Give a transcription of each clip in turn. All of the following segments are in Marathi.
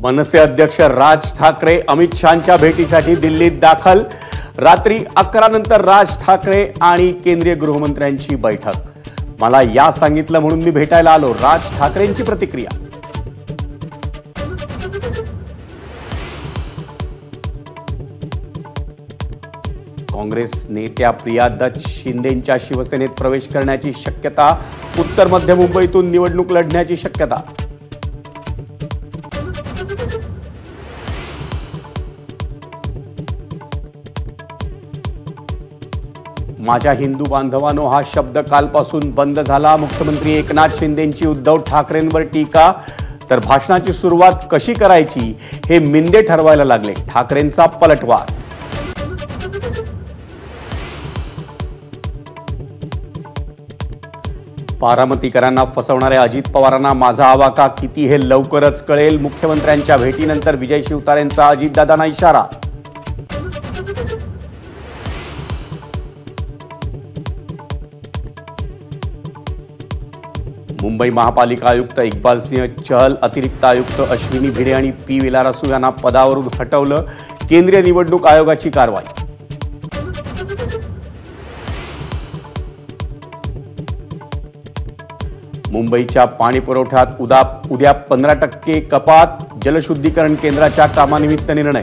मनसे अध्यक्ष राज ठाकरे अमित शहांच्या भेटीसाठी दिल्लीत दाखल। रात्री 11 नंतर राज ठाकरे आणि केंद्रीय गृहमंत्र्यांची बैठक। मला या सांगितलं म्हणून मी भेटायला आलो, राज ठाकरेंची प्रतिक्रिया। काँग्रेस नेत्या प्रिया दत्त शिंदेंच्या शिवसेनेत प्रवेश करण्याची शक्यता। उत्तर मध्य मुंबईतून निवडणूक लढण्याची शक्यता। माझ्या हिंदू बांधवांनो हा शब्द कालपासून बंद झाला। मुख्यमंत्री एकनाथ शिंदेंची उद्धव ठाकरेंवर टीका। तर भाषणाची सुरुवात कशी करायची हे मिंदे ठरवायला लागले, ठाकरेंचा पलटवार। बारामतीकरांना फसवणाऱ्या अजित पवारांना माझा आवाका किती हे लवकरच कळेल। मुख्यमंत्र्यांच्या भेटीनंतर विजय शिवतारेंचा अजितदादांना इशारा। मुंबई महापालिका आयुक्त इक्बाल सिंह चहल, अतिरिक्त आयुक्त अश्विनी भिडे आणि पी विलासराव यांना पदावरून हटवलं। केंद्रीय निवडणूक आयोगाची कारवाई। मुंबईच्या पाणी पुरवठ्यात उद्या 15% कपात। जलशुद्धीकरण केंद्राच्या कामानिमित्त निर्णय।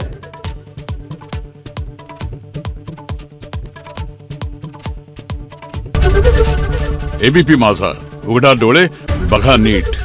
एबीपी माझा, उघडा डोळे बघा नीट।